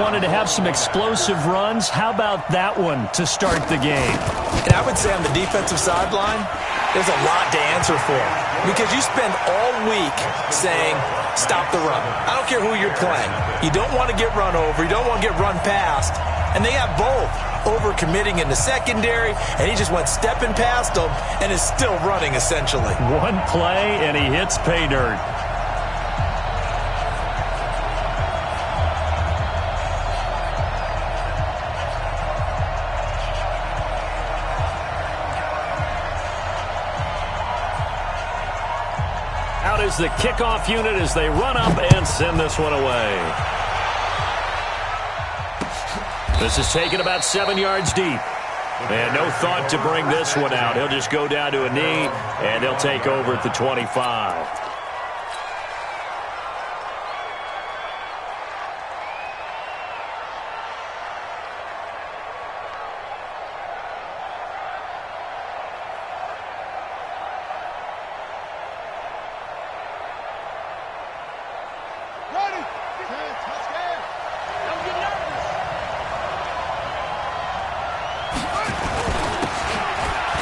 wanted to have some explosive runs. How about that one to start the game? And I would say on the defensive sideline, there's a lot to answer for. Because you spend all week saying, stop the run. I don't care who you're playing. You don't want to get run over. You don't want to get run past. And they have both. Overcommitting in the secondary, and he just went stepping past them and is still running, essentially. One play, and he hits pay dirt. Out is the kickoff unit as they run up and send this one away. This is taken about 7 yards deep. And no thought to bring this one out. He'll just go down to a knee, and they'll take over at the 25.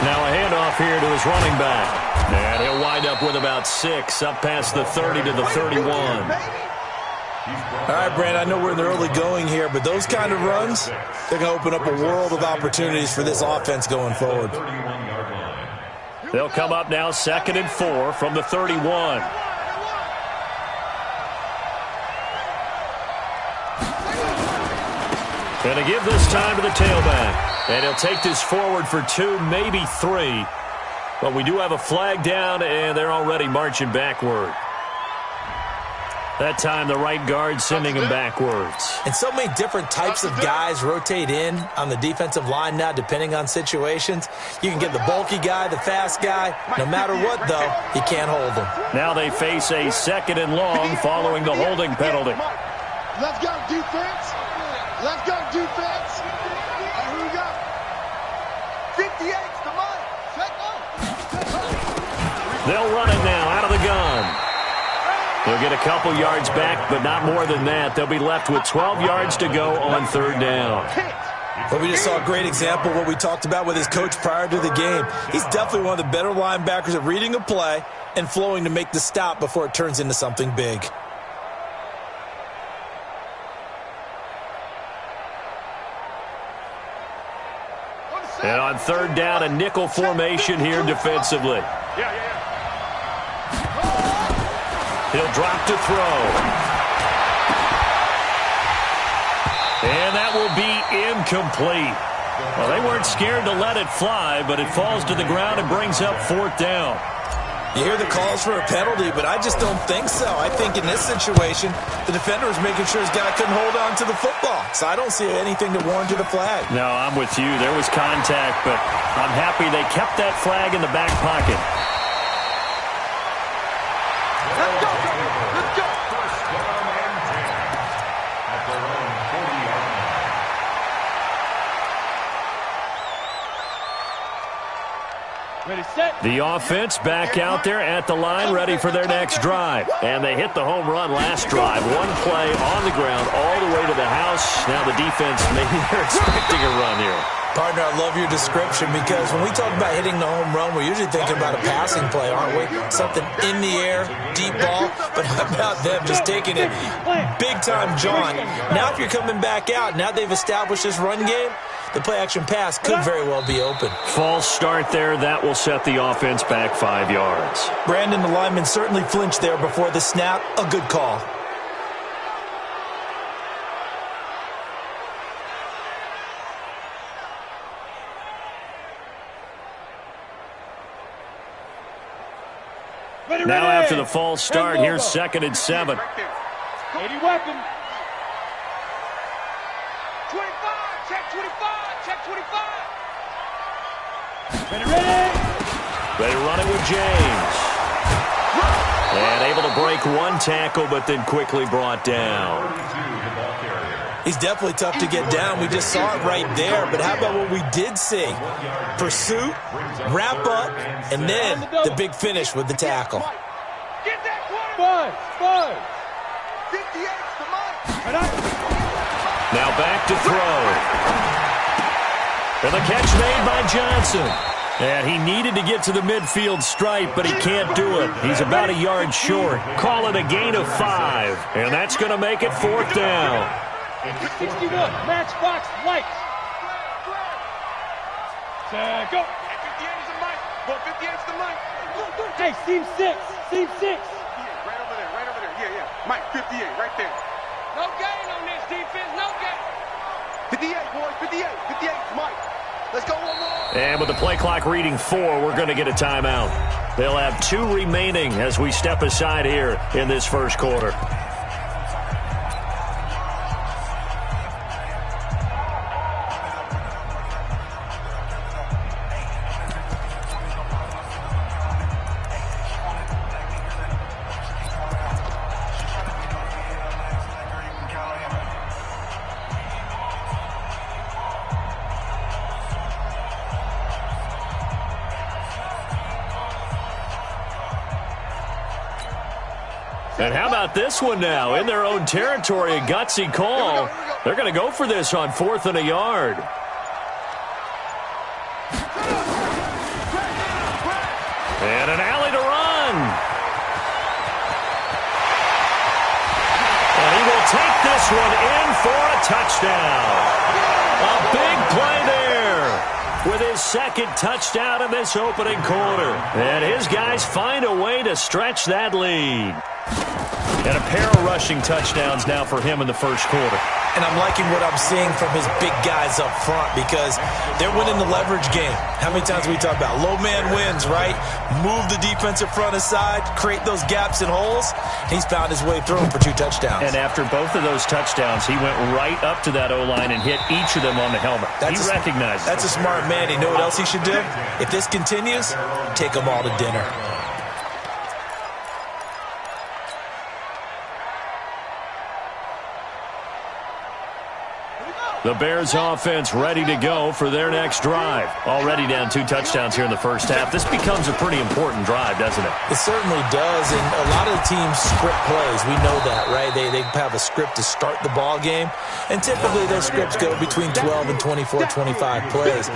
Now a handoff here to his running back. And he'll wind up with about 6, up past the 30 to the 31. All right, Brandon, I know we're in the early going here, but those kind of runs, they're going to open up a world of opportunities for this offense going forward. They'll come up now 2nd and 4 from the 31. And to give this time to the tailback. And he'll take this forward for 2, maybe 3. But we do have a flag down, and they're already marching backward. That time, the right guard sending him backwards. And so many different types of guys rotate in on the defensive line now, depending on situations. You can get the bulky guy, the fast guy. No matter what, though, you can't hold him. Now they face a 2nd and long following the holding penalty. Let's go, defense. Let's go, defense. Here we go. 58's the money. They'll run it now out of the gun. They'll get a couple yards back, but not more than that. They'll be left with 12 yards to go on 3rd down. Well, we just saw a great example of what we talked about with his coach prior to the game. He's definitely one of the better linebackers at reading a play and flowing to make the stop before it turns into something big. And on 3rd down, a nickel formation here defensively. He'll drop to throw. And that will be incomplete. Well, they weren't scared to let it fly, but it falls to the ground and brings up 4th down. You hear the calls for a penalty, but I just don't think so. I think in this situation, the defender was making sure his guy couldn't hold on to the football. So I don't see anything that warranted a flag. No, I'm with you. There was contact, but I'm happy they kept that flag in the back pocket. Let's go. Let's go. The offense back out there at the line, ready for their next drive. And they hit the home run last drive. One play on the ground all the way to the house. Now the defense, maybe they're expecting a run here. Partner, I love your description because when we talk about hitting the home run, we're usually thinking about a passing play, aren't we? Something in the air, deep ball. But how about them just taking it big-time jaunt? Now if you're coming back out, now they've established this run game, the play-action pass could very well be open. False start there. That will set the offense back 5 yards. Brandon, the lineman certainly flinched there before the snap. A good call. Now after the false start, here's 2nd and 7. 80 weapon. 25. Check 25. Check 25. Ready. They run it with James. And able to break one tackle, but then quickly brought down. He's definitely tough to get down. We just saw it right there. But how about what we did see? Pursuit, wrap up, and then the big finish with the tackle. Get that 5. 58's the money. Now back to throw. And the catch made by Johnson. And he needed to get to the midfield stripe, but he can't do it. He's about a yard short. Call it a gain of 5. And that's going to make it 4th down. 61, matchbox lights. Go. 58 is the mic. Well, 58 is the mic. Hey, seam 6. Seam 6. Right over there. Yeah. Mike, 58, right there. No gain on this defense, no gain. 58, boys, 58. 58 is Mike. Let's go one more. And with the play clock reading 4, we're going to get a timeout. They'll have 2 remaining as we step aside here in this first quarter. And how about this one now? In their own territory, a gutsy call. They're going to go for this on 4th and a yard. And an alley to run. And he will take this one in for a touchdown. A big play there with his second touchdown in this opening quarter. And his guys find a way to stretch that lead. And a pair of rushing touchdowns now for him in the first quarter. And I'm liking what I'm seeing from his big guys up front because they're winning the leverage game. How many times we talk about low man wins, right? Move the defensive front aside, create those gaps and holes. He's found his way through them for 2 touchdowns. And after both of those touchdowns, he went right up to that O-line and hit each of them on the helmet. He recognized it. That's a smart man. You know what else he should do? If this continues, take them all to dinner. The Bears offense ready to go for their next drive. Already down 2 touchdowns here in the first half. This becomes a pretty important drive, doesn't it? It certainly does, and a lot of the teams script plays. We know that, right? They have a script to start the ball game, and typically those scripts go between 12 and 24, 25 plays.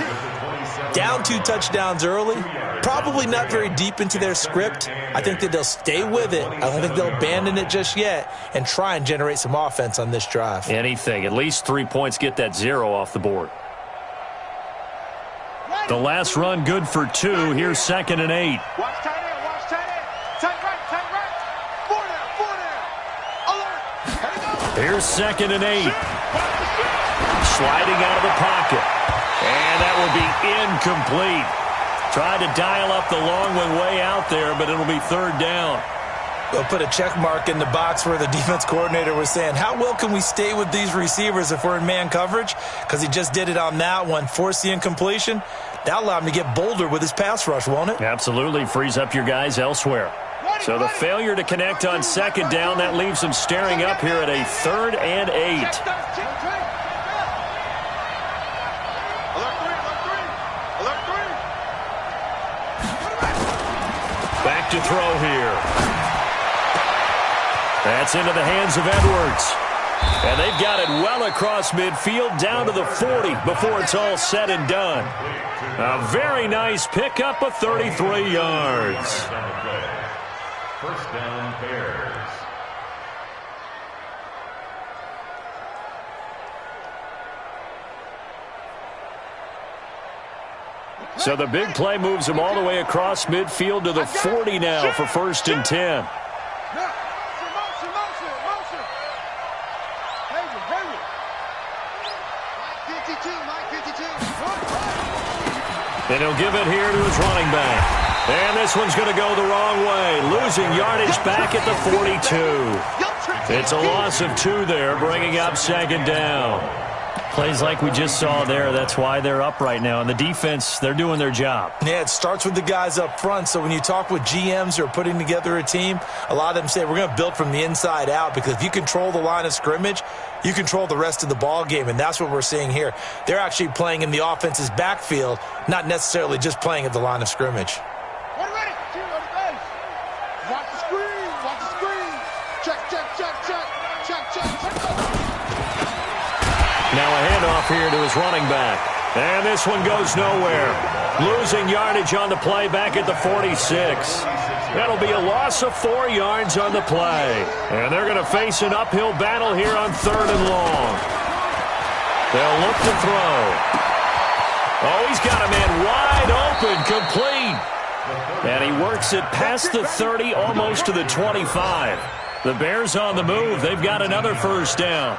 Down 2 touchdowns early, probably not very deep into their script. I think that they'll stay with it. I don't think they'll abandon it just yet and try and generate some offense on this drive. Anything. At least 3 points, get that 0 off the board. The last run good for 2. Here's 2nd and 8. Watch tight end, watch tight end. Tight right. 4 down. Alert. Here's 2nd and 8. Sliding out of the pocket. And that will be incomplete. Tried to dial up the long one way out there, but it'll be 3rd down. We'll put a check mark in the box where the defense coordinator was saying, how well can we stay with these receivers if we're in man coverage? Because he just did it on that one, forced the incompletion. That'll allow him to get bolder with his pass rush, won't it? Absolutely. Frees up your guys elsewhere. So the failure to connect on 2nd down, that leaves them staring up here at a 3rd and 8. Back to throw here. That's into the hands of Edwards. And they've got it well across midfield down to the 40 before it's all said and done. A very nice pickup of 33 yards. First down, Bears. So the big play moves them all the way across midfield to the 40 now for 1st and 10. And he'll give it here to his running back. And this one's going to go the wrong way. Losing yardage back at the 42. It's a loss of 2 there, bringing up 2nd down. Plays like we just saw there. That's why they're up right now. And the defense, they're doing their job. Yeah, it starts with the guys up front. So when you talk with GMs who are putting together a team, a lot of them say we're going to build from the inside out, because if you control the line of scrimmage, you control the rest of the ball game. And that's what we're seeing here. They're actually playing in the offense's backfield, not necessarily just playing at the line of scrimmage. Watch the screen. Watch the screen. Check. Now a handoff here to his running back. And this one goes nowhere. Losing yardage on the play back at the 46. That'll be a loss of 4 yards on the play. And they're going to face an uphill battle here on 3rd and long. They'll look to throw. Oh, he's got a man wide open, complete. And he works it past the 30, almost to the 25. The Bears on the move. They've got another first down.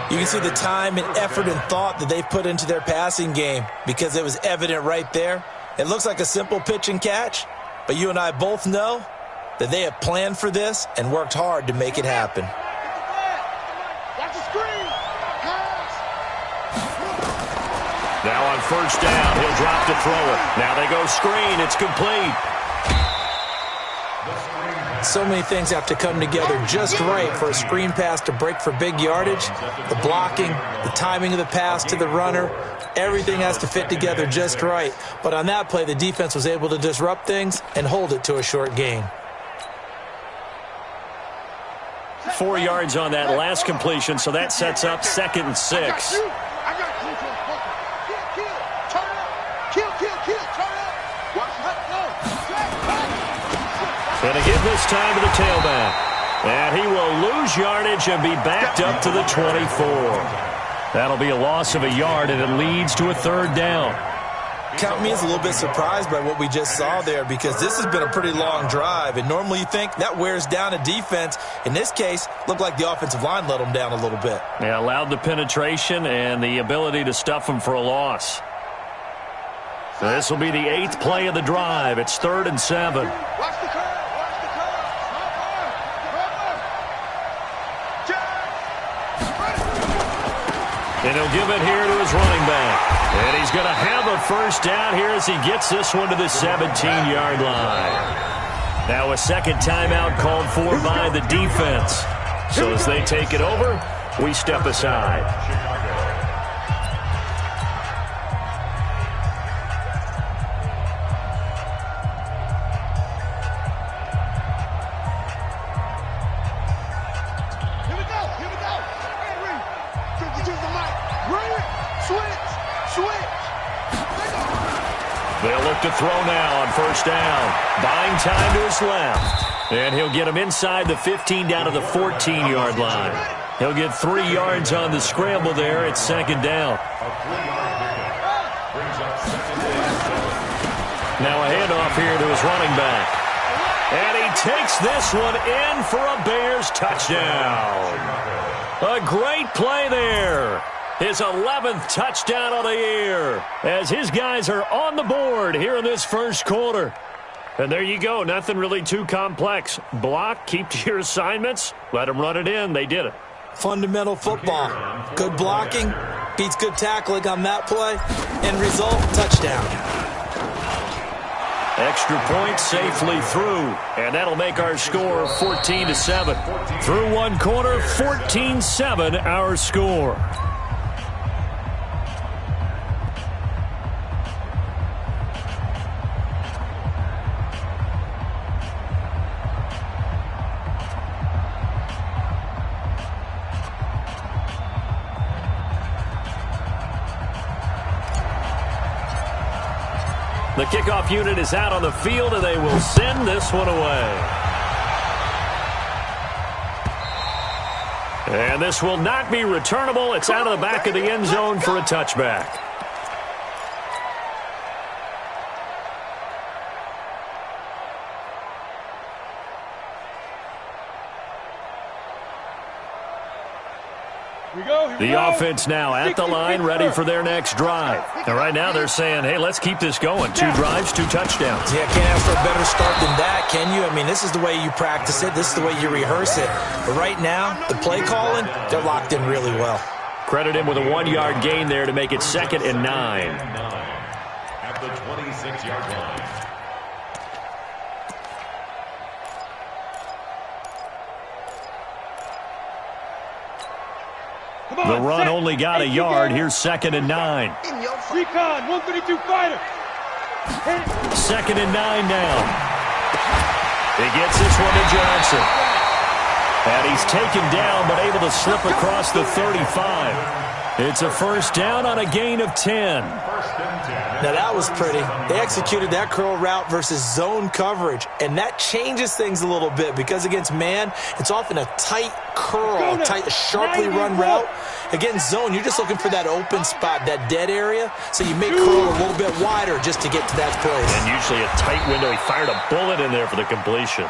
You can see the time and effort and thought that they've put into their passing game because it was evident right there. It looks like a simple pitch and catch, but you and I both know that they have planned for this and worked hard to make it happen. Now on first down, he'll drop to throw it. Now they go screen. It's complete. So many things have to come together just right for a screen pass to break for big yardage. The blocking, the timing of the pass to the runner, everything has to fit together just right. But on that play, the defense was able to disrupt things and hold it to a short gain. 4 yards on that last completion, so that sets up 2nd and 6. And again this time to the tailback. And he will lose yardage and be backed up to the 24. That'll be a loss of a yard, and it leads to a 3rd down. Count me as a little bit surprised by what we just saw there because this has been a pretty long drive, and normally you think that wears down a defense. In this case, looked like the offensive line let them down a little bit. Yeah, allowed the penetration and the ability to stuff them for a loss. So this will be the 8th play of the drive. It's 3rd and 7. Watch the curve. And he'll give it here to his running back. And he's going to have a first down here as he gets this one to the 17-yard line. Now a second timeout called for by the defense. So as they take it over, we step aside. They'll look to throw now on first down. Buying time to his left. And he'll get him inside the 15 down to the 14-yard line. He'll get 3 yards on the scramble there at 2nd down. Now a handoff here to his running back. And he takes this one in for a Bears touchdown. A great play there. His 11th touchdown of the year as his guys are on the board here in this first quarter. And there you go. Nothing really too complex. Block, keep to your assignments, let them run it in. They did it. Fundamental football. Good blocking beats good tackling on that play. End result, touchdown. Extra point safely through, and that'll make our score 14-7. Through one quarter, 14-7 our score. The kickoff unit is out on the field, and they will send this one away. And this will not be returnable. It's out of the back of the end zone for a touchback. The offense now at the line, ready for their next drive. And right now they're saying, hey, let's keep this going. 2 drives, 2 touchdowns. Yeah, can't ask for a better start than that, can you? I mean, this is the way you practice it. This is the way you rehearse it. But right now, the play calling, they're locked in really well. Credit him with a 1-yard gain there to make it 2nd and 9. At the 26-yard line. The run only got a yard. Here's 2nd and 9. Recon, 132 fighter. 2nd and 9 now. He gets this one to Johnson. And he's taken down but able to slip across the 35. It's a first down on a gain of 10. Now, that was pretty. They executed that curl route versus zone coverage, and that changes things a little bit because against man, it's often a tight curl, tight, sharply run route. Against zone, you're just looking for that open spot, that dead area, so you make curl a little bit wider just to get to that place. And usually a tight window. He fired a bullet in there for the completion.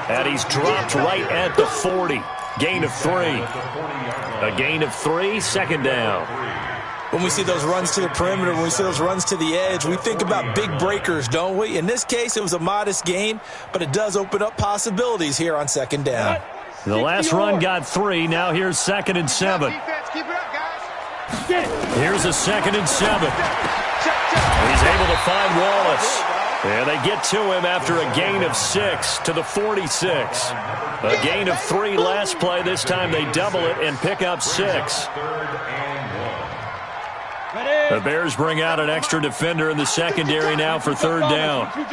And he's dropped right at the 40. Gain of 3. A gain of 3, second down. When we see those runs to the perimeter, when we see those runs to the edge, we think about big breakers, don't we? In this case, it was a modest gain, but it does open up possibilities here on second down. The last run got 3. Now here's 2nd and 7. Keep it up, guys. Here's a 2nd and 7. He's able to find Wallace. And they get to him after a gain of 6 to the 46. A gain of 3 last play. This time they double it and pick up 6. The Bears bring out an extra defender in the secondary now for third down. Hey,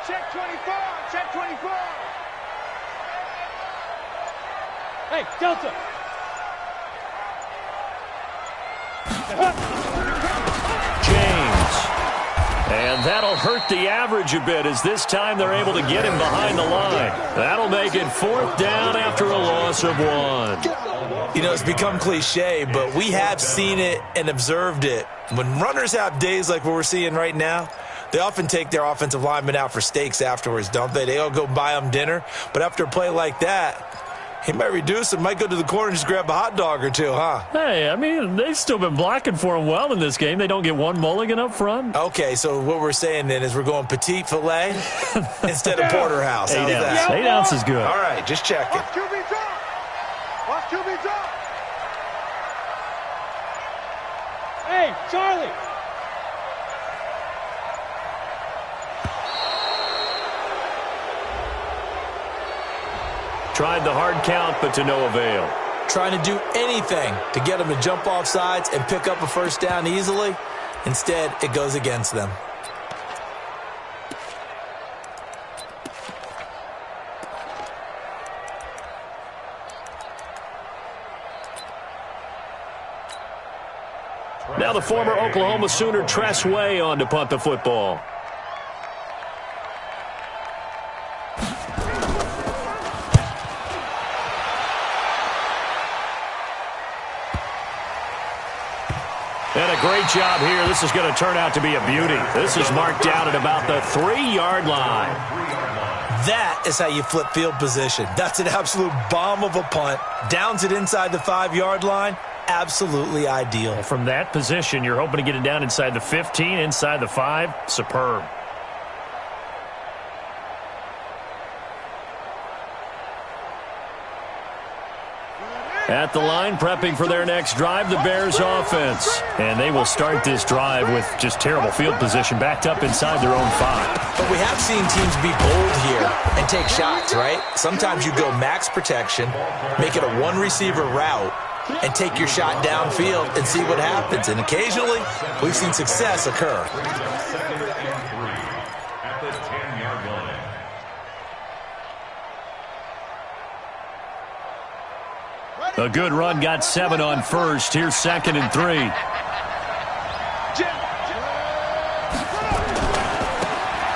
check 24. Check 24. Hey, Delta. James. And that'll hurt the average a bit as this time they're able to get him behind the line. That'll make it 4th down after a loss of 1. You know, it's become cliche, but we have seen it and observed it. When runners have days like what we're seeing right now, they often take their offensive linemen out for steaks afterwards, don't they? They all go buy them dinner. But after a play like that, he might reduce it, might go to the corner and just grab a hot dog or two, huh? Hey, I mean, they've still been blocking for him well in this game. They don't get one mulligan up front. Okay, so what we're saying then is we're going petite filet instead of porterhouse. How's that? 8 ounce is good. All right, just checking. Watch QB drop. Watch QB drop. Hey, Charlie. Tried the hard count, but to no avail. Trying to do anything to get them to jump off sides and pick up a first down easily. Instead, it goes against them. Now the former Oklahoma Sooner Tress Way on to punt the football. And a great job here. This is going to turn out to be a beauty. This is marked down at about the 3-yard line. That is how you flip field position. That's an absolute bomb of a punt. Downs it inside the 5-yard line. Absolutely ideal. From that position, you're hoping to get it down inside the 15, inside the 5. Superb. At the line, prepping for their next drive, the Bears offense. And they will start this drive with just terrible field position, backed up inside their own 5. But we have seen teams be bold here and take shots, right? Sometimes you go max protection, make it a one-receiver route, and take your shot downfield and see what happens. And occasionally, we've seen success occur. At the 10-yard line. A good run got 7 on first. Here's 2nd and 3.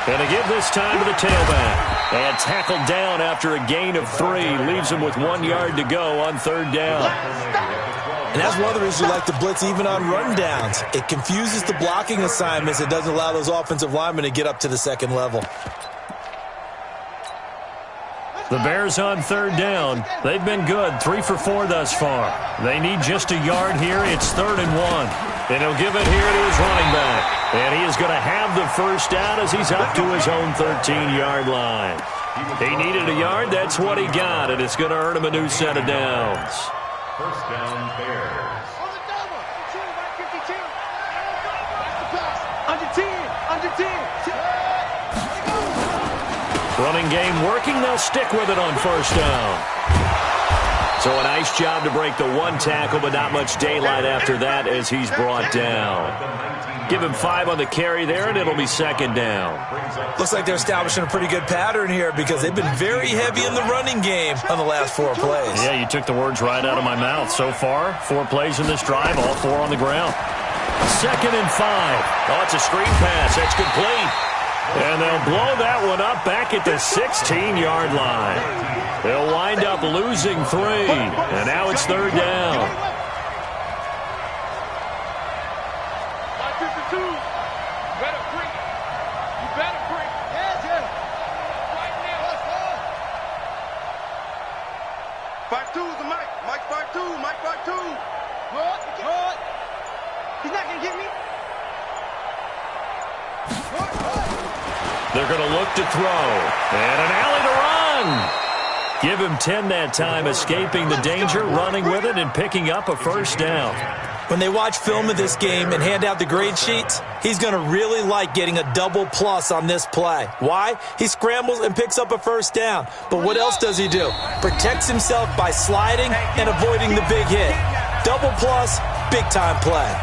And to give this time to the tailback. And tackled down after a gain of 3. Leaves him with 1 yard to go on third down. And that's one of the reasons we like to blitz even on rundowns. It confuses the blocking assignments. It doesn't allow those offensive linemen to get up to the second level. The Bears on third down. They've been good, 3 for 4 thus far. They need just a yard here. It's 3rd and 1. And he'll give it here to his running back. And he is going to have the first down as he's up to his own 13-yard line. He needed a yard. That's what he got. And it's going to earn him a new set of downs. First down, Bears. Under 10. Under 10. Running game working. They'll stick with it on first down. So a nice job to break the one tackle, but not much daylight after that as he's brought down. Give him 5 on the carry there, and it'll be second down. Looks like they're establishing a pretty good pattern here because they've been very heavy in the running game on the last 4 plays. Yeah, you took the words right out of my mouth. So far, 4 plays in this drive, all 4 on the ground. Second and 5. Oh, it's a screen pass. That's complete. And they'll blow that one up back at the 16-yard line. They'll wind up losing 3, and now it's third down. They're going to look to throw. And an alley to run. Give him 10 that time, escaping the danger, running with it, and picking up a first down. When they watch film of this game and hand out the grade sheets, he's going to really like getting a double plus on this play. Why? He scrambles and picks up a first down. But what else does he do? Protects himself by sliding and avoiding the big hit. Double plus, big-time play.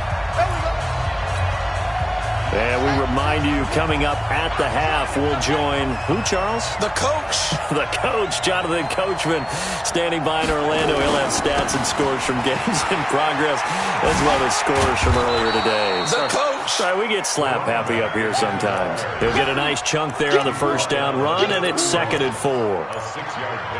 And we remind you, coming up at the half, we'll join who, Charles? The coach. The coach, Jonathan Coachman, standing by in Orlando. He'll have stats and scores from games in progress, as well as scores from earlier today. The coach. Sorry, we get slap happy up here sometimes. He'll get a nice chunk there on the first down run, and it's second and 4.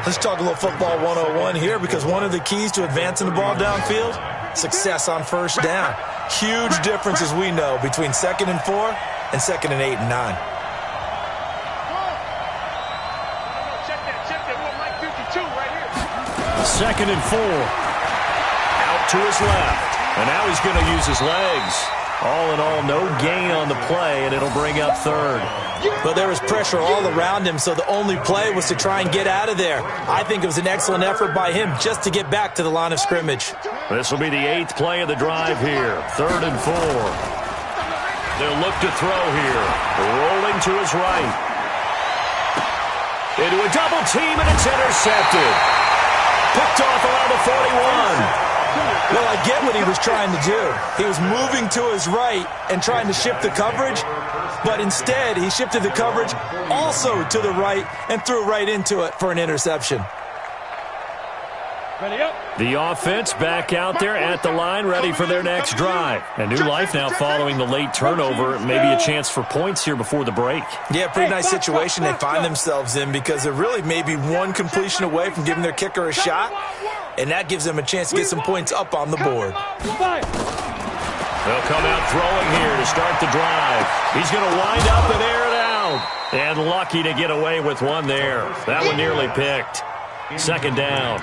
Let's talk a little football 101 here, because one of the keys to advancing the ball downfield, success on first down. Huge difference, as we know, between second and 4 and second and 8 and 9. Second and 4. Out to his left. And now he's going to use his legs. All in all, no gain on the play, and it'll bring up third. But there was pressure all around him, so the only play was to try and get out of there. I think it was an excellent effort by him just to get back to the line of scrimmage. This will be the 8th play of the drive here. Third and 4. They'll look to throw here. Rolling to his right. Into a double team, and it's intercepted. Picked off around the 41. Well, I get what he was trying to do. He was moving to his right and trying to shift the coverage, but instead he shifted the coverage also to the right and threw right into it for an interception. Ready up. The offense back out there at the line, ready for their next drive. A new life now following the late turnover. Maybe a chance for points here before the break. Yeah, pretty nice situation they find themselves in, because they're really maybe one completion away from giving their kicker a shot, and that gives them a chance to get some points up on the board. They'll come out throwing here to start the drive. He's going to wind up and air it out. And lucky to get away with one there. That one nearly picked. Second down.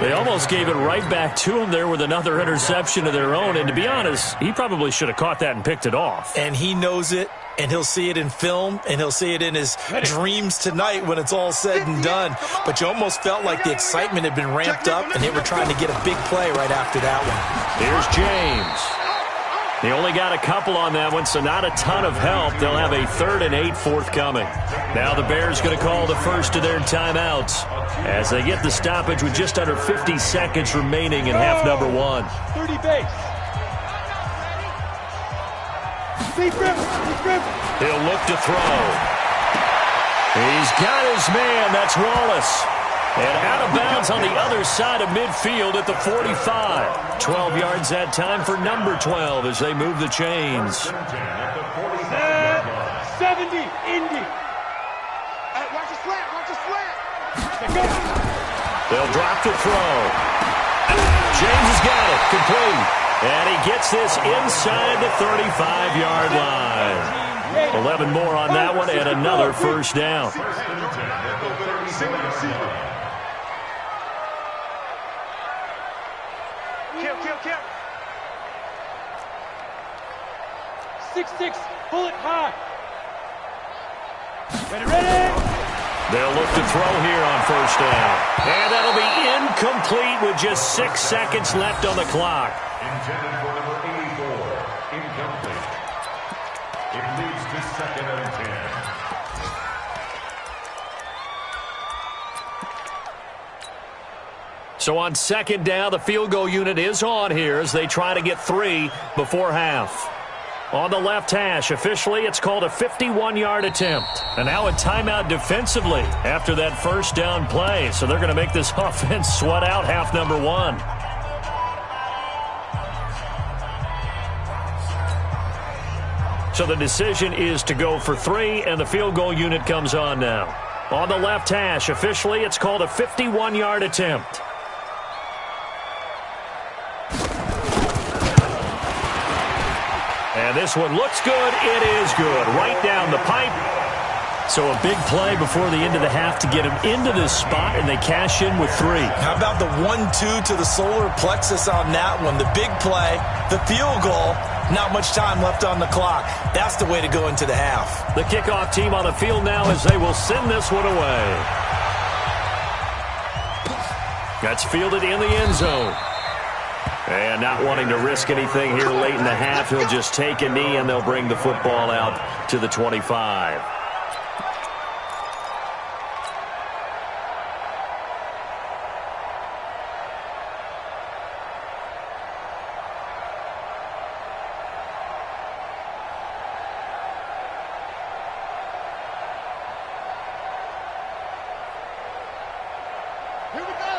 They almost gave it right back to him there with another interception of their own. And to be honest, he probably should have caught that and picked it off. And he knows it, and he'll see it in film, and he'll see it in his dreams tonight when it's all said and done. But you almost felt like the excitement had been ramped up, and they were trying to get a big play right after that one. Here's James. He only got a couple on that one, so not a ton of help. They'll have a 3rd and 8 forthcoming. Now the Bears going to call the first of their timeouts as they get the stoppage with just under 50 seconds remaining in half number 1. 30 base. Deep grip. He'll look to throw. He's got his man. That's Wallace. And out of bounds on the other side of midfield at the 45. 12 yards that time for number 12 as they move the chains. 70, Indy. Watch the slant, watch the slant. They'll drop to throw. James has got it, complete. And he gets this inside the 35-yard line. 11 more on that one and another first down. Kill. 6-6, pull it high. Ready. They'll look to throw here on first down. And that'll be incomplete with just 6 seconds left on the clock. Intended for number 84. Incomplete. It leads to 2nd and 10. So on second down, the field goal unit is on here as they try to get 3 before half. On the left hash, officially, it's called a 51-yard attempt. And now a timeout defensively after that first down play. So they're going to make this offense sweat out half number 1. So the decision is to go for 3, and the field goal unit comes on now. On the left hash, officially, it's called a 51-yard attempt. And this one looks good. It is good. Right down the pipe. So a big play before the end of the half to get him into this spot, and they cash in with 3. How about the 1-2 to the solar plexus on that one? The big play, the field goal, not much time left on the clock. That's the way to go into the half. The kickoff team on the field now as they will send this one away. That's fielded in the end zone. And not wanting to risk anything here late in the half, he'll just take a knee and they'll bring the football out to the 25.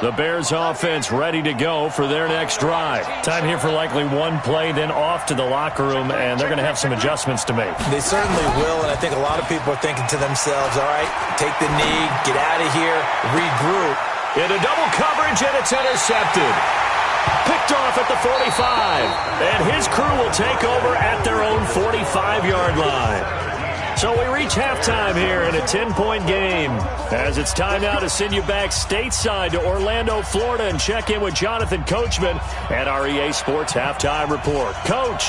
The Bears offense ready to go for their next drive. Time here for likely one play, then off to the locker room, and they're going to have some adjustments to make. They certainly will, and I think a lot of people are thinking to themselves, all right, take the knee, get out of here, regroup. Into double coverage, and it's intercepted. Picked off at the 45, and his crew will take over at their own 45-yard line. So we reach halftime here in a 10-point game. As it's time now to send you back stateside to Orlando, Florida, and check in with Jonathan Coachman at our EA Sports Halftime Report. Coach,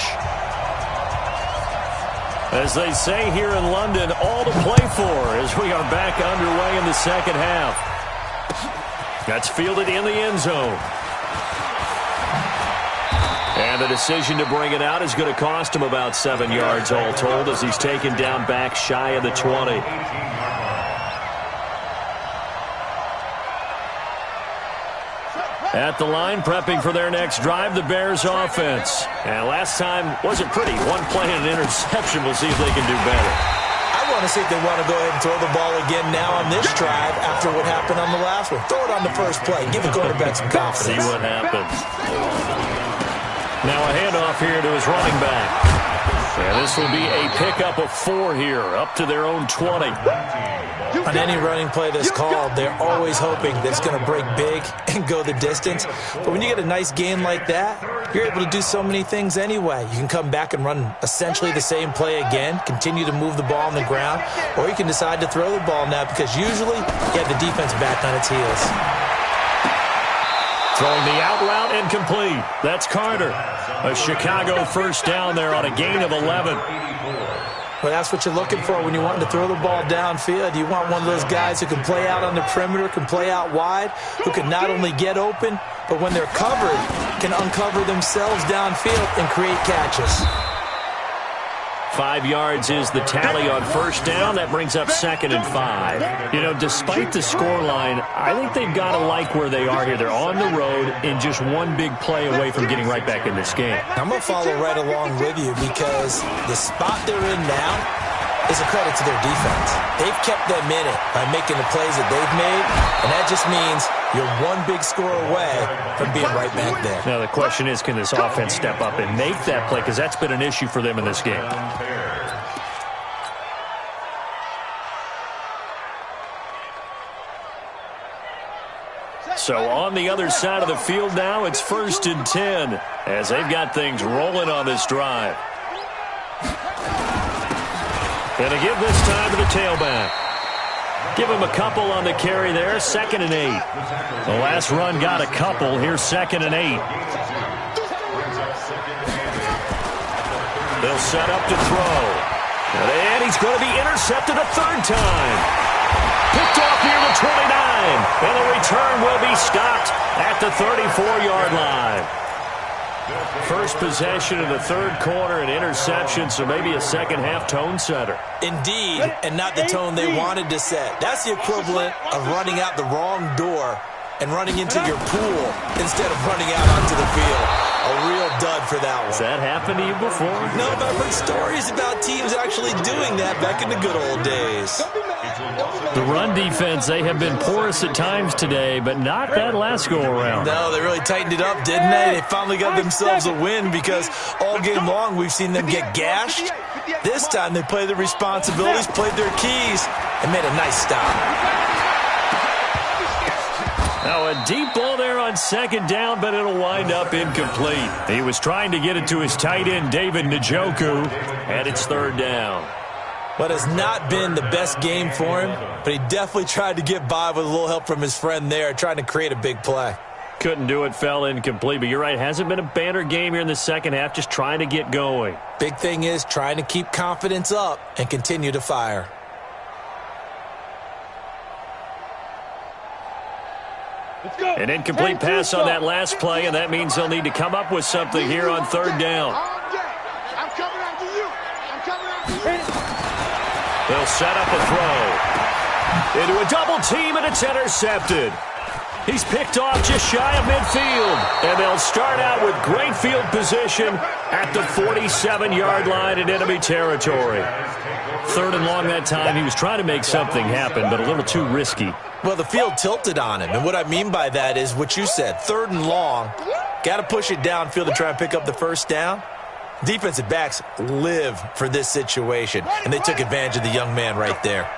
as they say here in London, all to play for as we are back underway in the second half. That's fielded in the end zone. And the decision to bring it out is going to cost him about 7 yards all told as he's taken down back shy of the 20. At the line, prepping for their next drive, the Bears offense. And last time wasn't pretty. One play and an interception. We'll see if they can do better. I want to see if they want to go ahead and throw the ball again now on this drive after what happened on the last one. Throw it on the first play. Give the quarterback some confidence. See what happens. Now a handoff here to his running back. And this will be a pickup of 4 here, up to their own 20. On any running play that's called, they're always hoping that it's going to break big and go the distance. But when you get a nice gain like that, you're able to do so many things anyway. You can come back and run essentially the same play again, continue to move the ball on the ground, or you can decide to throw the ball now because usually you have the defense back on its heels. Throwing the out route incomplete. That's Carter. A Chicago first down there on a gain of 11. Well, that's what you're looking for when you want to throw the ball downfield. You want one of those guys who can play out on the perimeter, can play out wide, who can not only get open, but when they're covered, can uncover themselves downfield and create catches. 5 yards is the tally on first down. That brings up 2nd and 5. You know, despite the scoreline, I think they've got to like where they are here. They're on the road and just one big play away from getting right back in this game. I'm going to follow right along with you because the spot they're in now is a credit to their defense. They've kept them in it by making the plays that they've made, and that just means you're one big score away from being right back there. Now the question is, can this offense step up and make that play? Because that's been an issue for them in this game. So on the other side of the field now, it's 1st and 10 as they've got things rolling on this drive. And to give this time to the tailback. Give him a couple on the carry there, 2nd and 8. The last run got a couple. Here's 2nd and 8. They'll set up to throw. And he's going to be intercepted a 3rd time. Picked off near the 29. And the return will be stopped at the 34-yard line. First possession of the 3rd quarter, an interception, so maybe a second-half tone setter. Indeed, and not the tone they wanted to set. That's the equivalent of running out the wrong door and running into your pool instead of running out onto the field. A real dud for that one. Has that happened to you before? No, but I've heard stories about teams actually doing that back in the good old days. The run defense, they have been porous at times today, but not that last go-around. No, they really tightened it up, didn't they? They finally got themselves a win because all game long we've seen them get gashed. This time they played their responsibilities, played their keys, and made a nice stop. Now a deep ball there on second down, but it'll wind up incomplete. He was trying to get it to his tight end, David Njoku, and it's third down. But it's not been the best game for him, but he definitely tried to get by with a little help from his friend there, trying to create a big play. Couldn't do it, fell incomplete, but you're right, hasn't been a banner game here in the second half, just trying to get going. Big thing is trying to keep confidence up and continue to fire. An incomplete pass on that last play, and that means they'll need to come up with something here on third down. I'm coming after you. I'm coming after you. They'll set up a throw. Into a double team, and it's intercepted. He's picked off just shy of midfield, and they'll start out with great field position at the 47-yard line in enemy territory. Third and long that time. He was trying to make something happen, but a little too risky. Well, the field tilted on him, and what I mean by that is what you said. Third and long, got to push it downfield to try and pick up the first down. Defensive backs live for this situation, and they took advantage of the young man right there.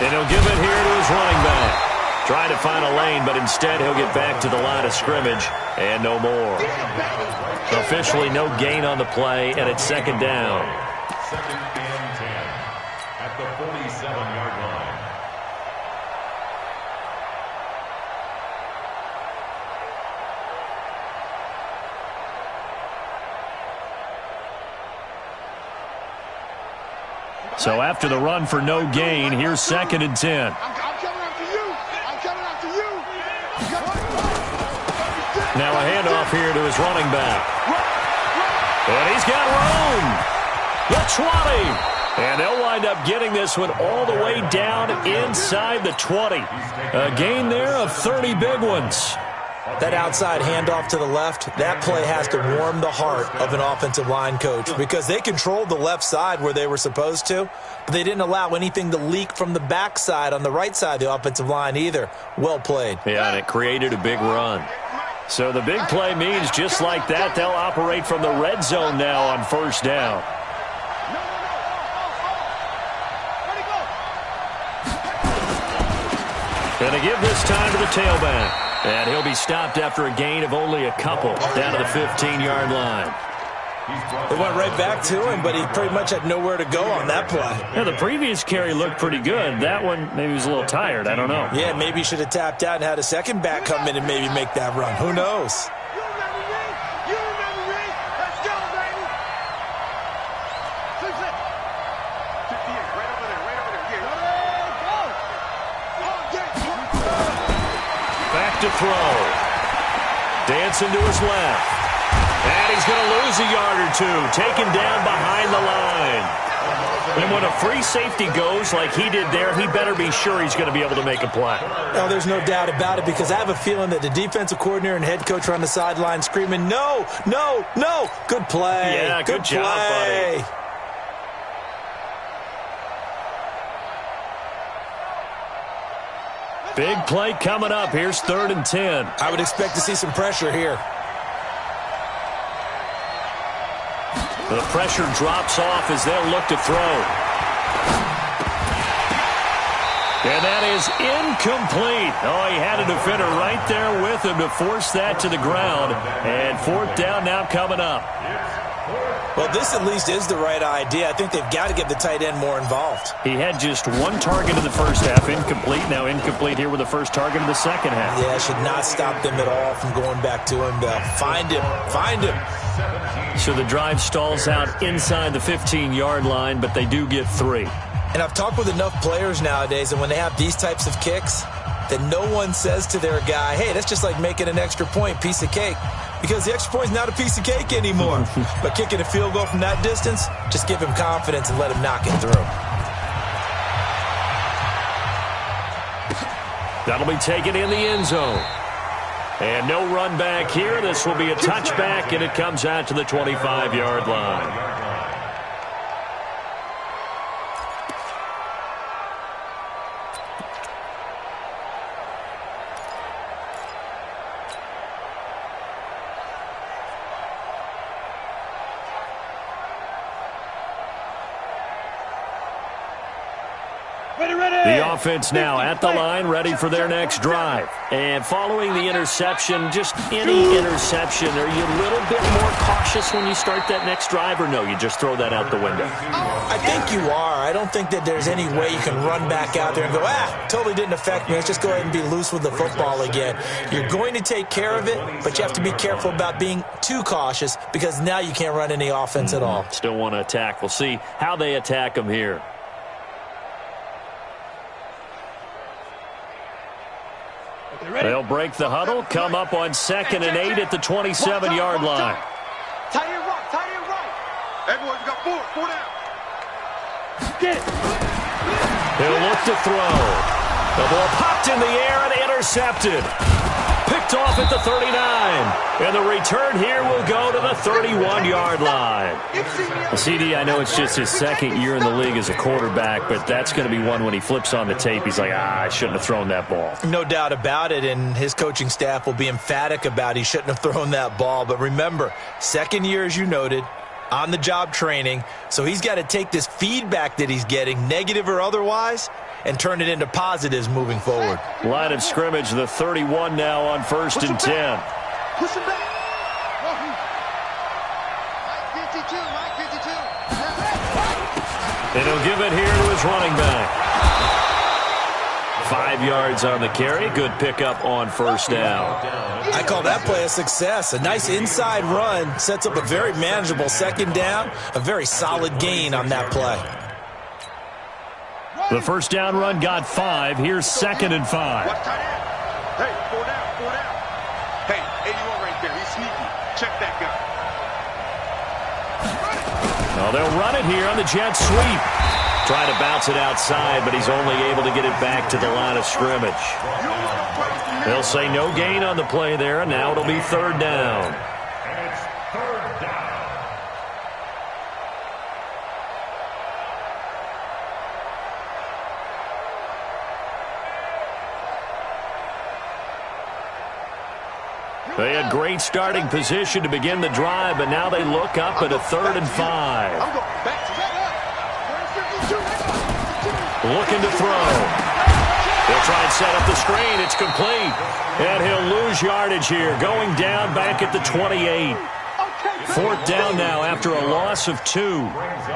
And he'll give it here to his running back. Trying to find a lane, but instead he'll get back to the line of scrimmage, and no more. Officially no gain on the play, and it's second down. Second and 10 at the 47-yard line. So after the run for no gain, here's second and 10. I'm coming after you. I'm coming after you. Now a handoff here to his running back. And he's got room. The 20. And they'll wind up getting this one all the way down inside the 20. A gain there of 30 big ones. That outside handoff to the left, that play has to warm the heart of an offensive line coach because they controlled the left side where they were supposed to, but they didn't allow anything to leak from the backside on the right side of the offensive line either. Well played. Yeah, and it created a big run. So the big play means just like that, they'll operate from the red zone now on first down. Going to give this time to the tailback. And he'll be stopped after a gain of only a couple down to the 15-yard line. They went right back to him, but he pretty much had nowhere to go on that play. Yeah, the previous carry looked pretty good. That one, maybe he was a little tired. I don't know. Yeah, maybe he should have tapped out and had a second back come in and maybe make that run. Who knows? You remember me? You remember me? Let's go, baby. 58, right over there, right over there. Back to throw. Dancing to his left. And he's going to lose a yard or two. Taken down behind the line. And when a free safety goes like he did there, he better be sure he's going to be able to make a play. No, there's no doubt about it because I have a feeling that the defensive coordinator and head coach are on the sideline screaming, no, no, no. Good play. Yeah, good job, buddy. Big play coming up. Here's third and 10. I would expect to see some pressure here. The pressure drops off as they'll look to throw. And that is incomplete. Oh, he had a defender right there with him to force that to the ground. And fourth down now coming up. Well, this at least is the right idea. I think they've got to get the tight end more involved. He had just one target in the first half, incomplete. Now incomplete here with the first target of the second half. Yeah, it should not stop them at all from going back to him to find him. Find him. So the drive stalls out inside the 15-yard line, but they do get 3. And I've talked with enough players nowadays, and when they have these types of kicks, that no one says to their guy, hey, that's just like making an extra point, piece of cake. Because the extra point is not a piece of cake anymore. But kicking a field goal from that distance, just give him confidence and let him knock it through. That'll be taken in the end zone. And no run back here. This will be a touchback, and it comes out to the 25-yard line. The offense now at the line, ready for their next drive. And following the interception, just any interception, are you a little bit more cautious when you start that next drive, or no, you just throw that out the window? I think you are. I don't think that there's any way you can run back out there and go, totally didn't affect me. Let's just go ahead and be loose with the football again. You're going to take care of it, but you have to be careful about being too cautious because now you can't run any offense at all. Still want to attack. We'll see how they attack them here. They'll break the huddle, come up on 2nd and 8 at the 27-yard line. Tie it right. Everyone got four down. He'll look to throw. The ball popped in the air and intercepted. Picked off at the 39. And the return here will go to the 31-yard line. Well, CD, I know it's just his second year in the league as a quarterback, but that's going to be one when he flips on the tape. He's like, I shouldn't have thrown that ball. No doubt about it, and his coaching staff will be emphatic about he shouldn't have thrown that ball. But remember, second year, as you noted, on-the-job training, so he's got to take this feedback that he's getting, negative or otherwise, and turn it into positives moving forward. Line of scrimmage, the 31 now on 1st and 10. Push him back. And he'll give it here to his running back. 5 yards on the carry. Good pickup on first down. I call that play a success. A nice inside run sets up a very manageable second down. A very solid gain on that play. The first down run got 5. Here's 2nd and 5. Watch tight end. Hey, 4 down. Hey, 81 right there. He's sneaky. Check that guy. Oh, they'll run it here on the jet sweep. Trying to bounce it outside, but he's only able to get it back to the line of scrimmage. They'll say no gain on the play there, and now it'll be 3rd down. And it's 3rd down. They had great starting position to begin the drive, but now they look up at a 3rd and 5. I'm going back to that. Looking to throw. They'll try and set up the screen. It's complete. And he'll lose yardage here, going down back at the 28. 4th down now after a loss of 2.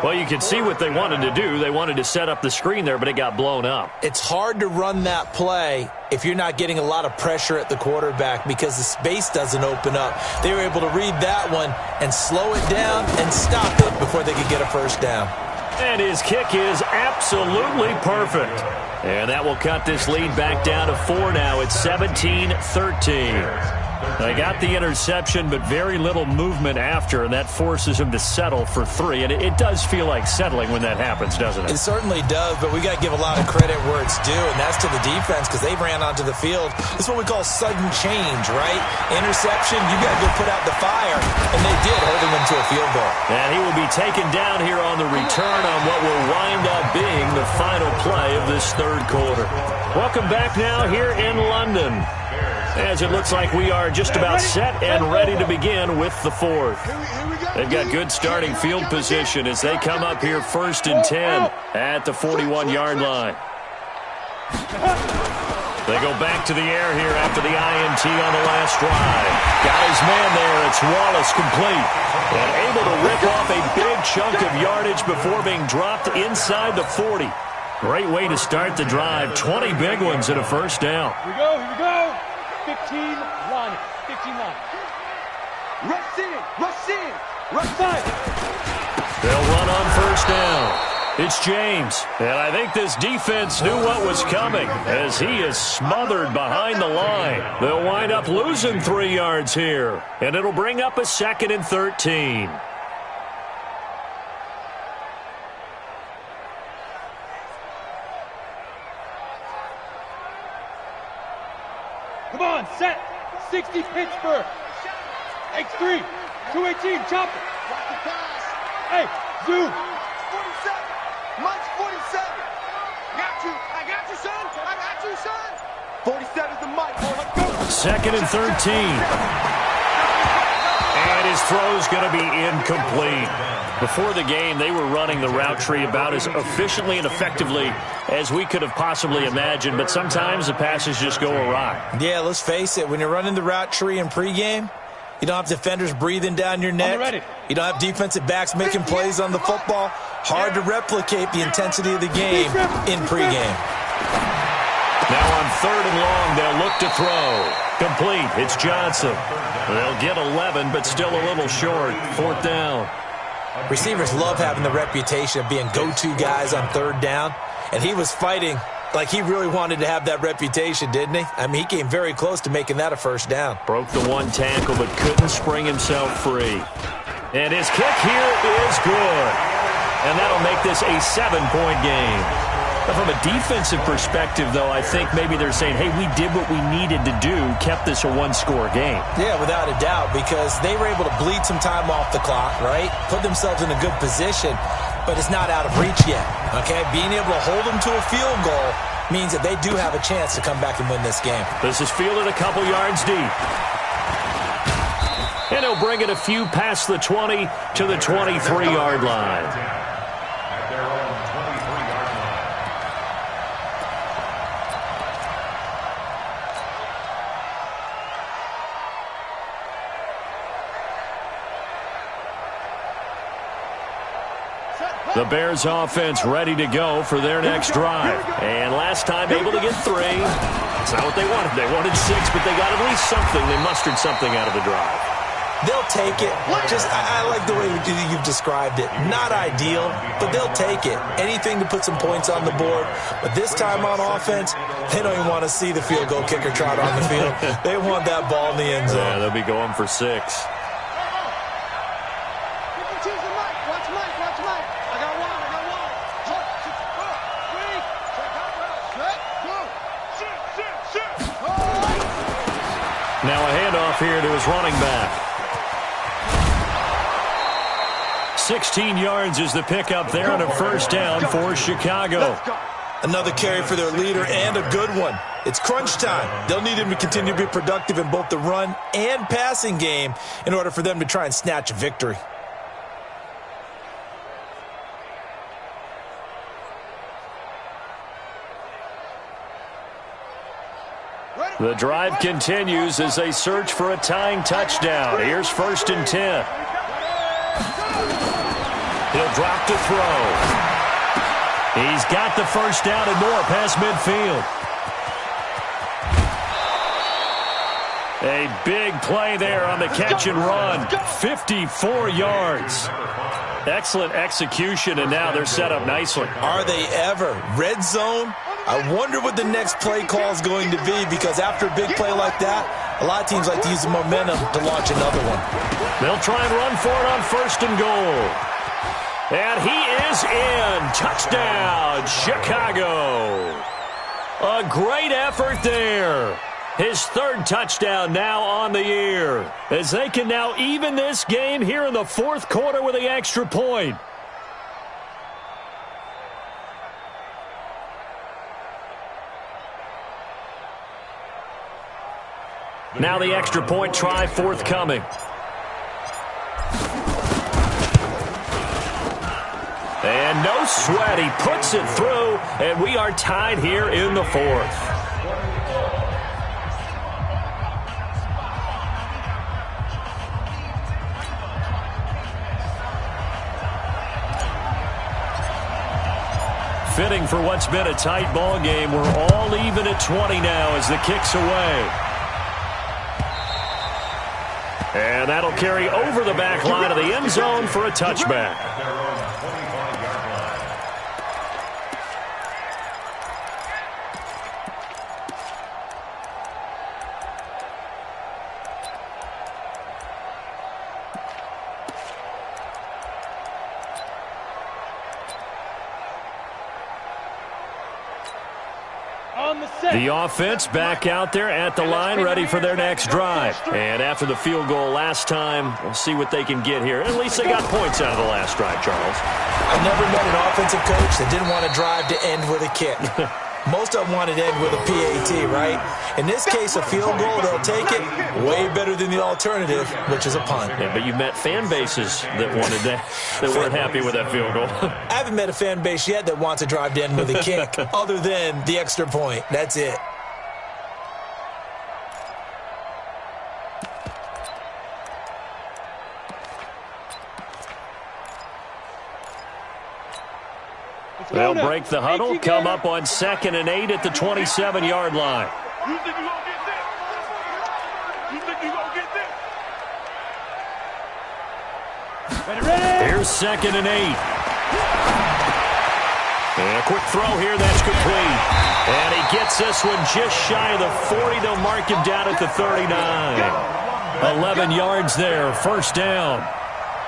Well, you can see what they wanted to do. They wanted to set up the screen there, but it got blown up. It's hard to run that play if you're not getting a lot of pressure at the quarterback because the space doesn't open up. They were able to read that one and slow it down and stop it before they could get a first down. And his kick is absolutely perfect. And that will cut this lead back down to 4 now. It's 17-13. They got the interception, but very little movement after, and that forces him to settle for 3. And it does feel like settling when that happens, doesn't it? It certainly does, but we got to give a lot of credit where it's due, and that's to the defense because they ran onto the field. This is what we call sudden change, right? Interception, you got to go put out the fire, and they did, holding them to a field goal. And he will be taken down here on the return on what will wind up being the final play of this 3rd quarter. Welcome back now here in London, as it looks like we are just about set and ready to begin with the 4th. They've got good starting field position as they come up here 1st and 10 at the 41-yard line. They go back to the air here after the INT on the last drive. Got his man there. It's Wallace complete. And able to rip off a big chunk of yardage before being dropped inside the 40. Great way to start the drive. 20 big ones and a first down. Here we go. 15 line. 15 line. Rush in. Rush side. They'll run on first down. It's James. And I think this defense knew what was coming as he is smothered behind the line. They'll wind up losing 3 yards here. And it'll bring up a 2nd and 13. Come on, set. 60 Pittsburgh. X3. 218, chop it. Watch the pass. Hey, zoom. 47. Mike's 47. Got you. I got you, son. I got you, son. 47's the Mike. Let's go. 2nd and 13. And his throw's going to be incomplete. Before the game, they were running the route tree about as efficiently and effectively as we could have possibly imagined, but sometimes the passes just go awry. Yeah, let's face it. When you're running the route tree in pregame, you don't have defenders breathing down your neck. You don't have defensive backs making plays on the football. Hard to replicate the intensity of the game in pregame. Now on 3rd and long, they'll look to throw. Complete. It's Johnson. They'll get 11, but still a little short. 4th down. Receivers love having the reputation of being go-to guys on 3rd down, and he was fighting like he really wanted to have that reputation, didn't he? I mean, he came very close to making that a 1st down. Broke the one tackle, but couldn't spring himself free. And his kick here is good. And that'll make this a 7-point game. But from a defensive perspective, though, I think maybe they're saying, hey, we did what we needed to do, kept this a one-score game. Yeah, without a doubt, because they were able to bleed some time off the clock, right? Put themselves in a good position, but it's not out of reach yet, okay? Being able to hold them to a field goal means that they do have a chance to come back and win this game. This is fielded a couple yards deep. And he'll bring it a few past the 20 to the 23-yard line. At their own 23-yard line. The Bears offense ready to go for their next drive. And last time able to get 3. It's not what they wanted. They wanted 6, but they got at least something. They mustered something out of the drive. They'll take it. I like the way you've described it. Not ideal, but they'll take it. Anything to put some points on the board. But this time on offense, they don't even want to see the field goal kicker trot on the field. They want that ball in the end zone. Yeah, they'll be going for 6. Now a handoff here to his running back. 16 yards is the pickup there on a 1st down for Chicago. Another carry for their leader and a good one. It's crunch time. They'll need him to continue to be productive in both the run and passing game in order for them to try and snatch a victory. The drive continues as they search for a tying touchdown. Here's 1st and 10. He'll drop to throw. He's got the 1st down and more past midfield. A big play there on the catch and run. 54 yards. Excellent execution, and now they're set up nicely. Are they ever? Red zone? I wonder what the next play call is going to be, because after a big play like that, a lot of teams like to use the momentum to launch another one. They'll try and run for it on 1st and goal. And he is in. Touchdown, Chicago. A great effort there. His 3rd touchdown now on the year, as they can now even this game here in the 4th quarter with the extra point. Now the extra point try forthcoming. And no sweat. He puts it through, and we are tied here in the 4th. Fitting for what's been a tight ball game. We're all even at 20 now as the kick's away. And that'll carry over the back line of the end zone for a touchback. On the The offense back out there at the line, ready for their next drive. And after the field goal last time, we'll see what they can get here. At least they got points out of the last drive, Charles. I've never met an offensive coach that didn't want to drive to end with a kick. Most of them wanted to end with a PAT, right? In this case, a field goal, they'll take it. Way better than the alternative, which is a punt. Yeah, but you've met fan bases that wanted that weren't happy with that field goal. I haven't met a fan base yet that wants to drive to end with a kick, other than the extra point. That's it. They'll break the huddle, come up on 2nd and 8 at the 27-yard line. You think you gonna get this? You think you gonna get this? Ready? Here's 2nd and 8. And a quick throw here, that's complete. And he gets this one just shy of the 40. They'll mark him down at the 39. 11 yards there, first down.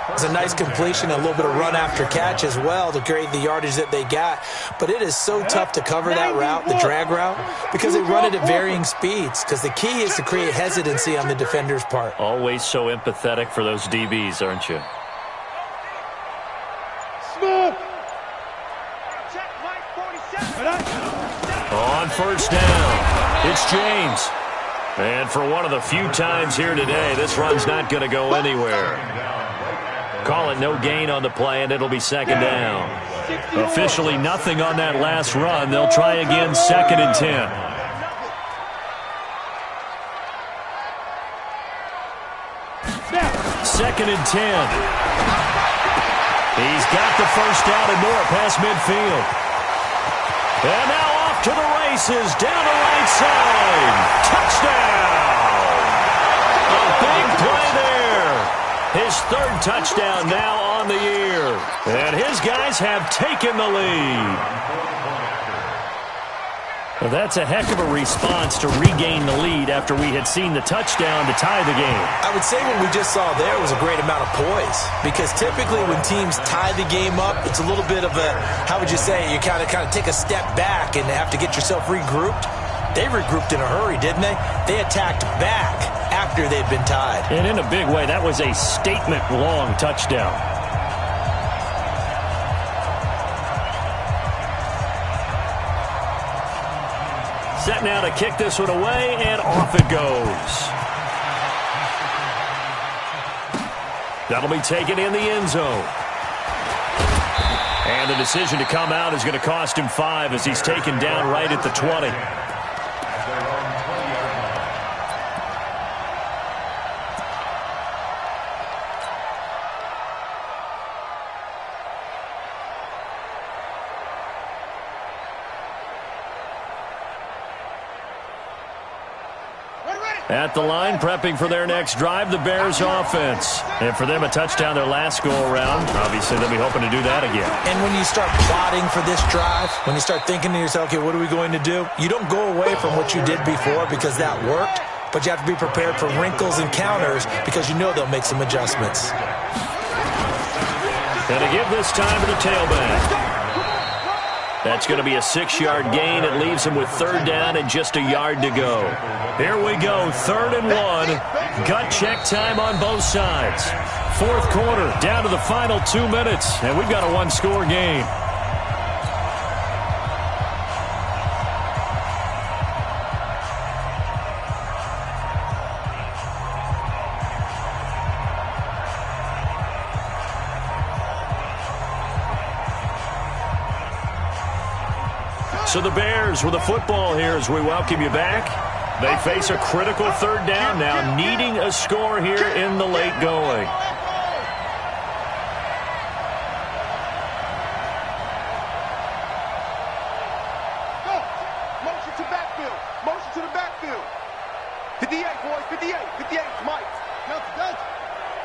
It's a nice completion, a little bit of run after catch as well to create the yardage that they got. But it is so tough to cover that route, the drag route, because they run it at varying speeds. Because the key is to create hesitancy on the defender's part. Always so empathetic for those DBs, aren't you? Smooth. On first down, it's James. And for one of the few times here today, this run's not going to go anywhere. Call it no gain on the play, and it'll be 2nd down. Officially nothing on that last run. They'll try again, 2nd and 10. Second and 10. He's got the first down and more past midfield. And now off to the races, down the right side. Touchdown! A big play there. His 3rd touchdown now on the year. And his guys have taken the lead. Well, that's a heck of a response to regain the lead after we had seen the touchdown to tie the game. I would say what we just saw there was a great amount of poise. Because typically when teams tie the game up, it's a little bit of a, how would you say, you kind of take a step back and have to get yourself regrouped. They regrouped in a hurry, didn't they? They attacked back after they'd been tied. And in a big way, that was a statement-long touchdown. Set now to kick this one away, and off it goes. That'll be taken in the end zone. And the decision to come out is going to cost him 5 as he's taken down right at the 20. At the line, prepping for their next drive, the Bears offense. And for them, a touchdown their last go-around. Obviously, they'll be hoping to do that again. And when you start plotting for this drive, when you start thinking to yourself, okay, what are we going to do? You don't go away from what you did before because that worked, but you have to be prepared for wrinkles and counters because you know they'll make some adjustments. And to give this time to the tailback. That's going to be a 6-yard gain. It leaves him with 3rd down and just a yard to go. Here we go, 3rd and 1. Gut check time on both sides. 4th quarter, down to the final 2 minutes, and we've got a 1-score game. So the Bears with the football here as we welcome you back. They face a critical 3rd down now, needing a score here in the late going. Go! Motion to backfield. Motion to the backfield. 58, boys. 58. 58 is Mike. Counts.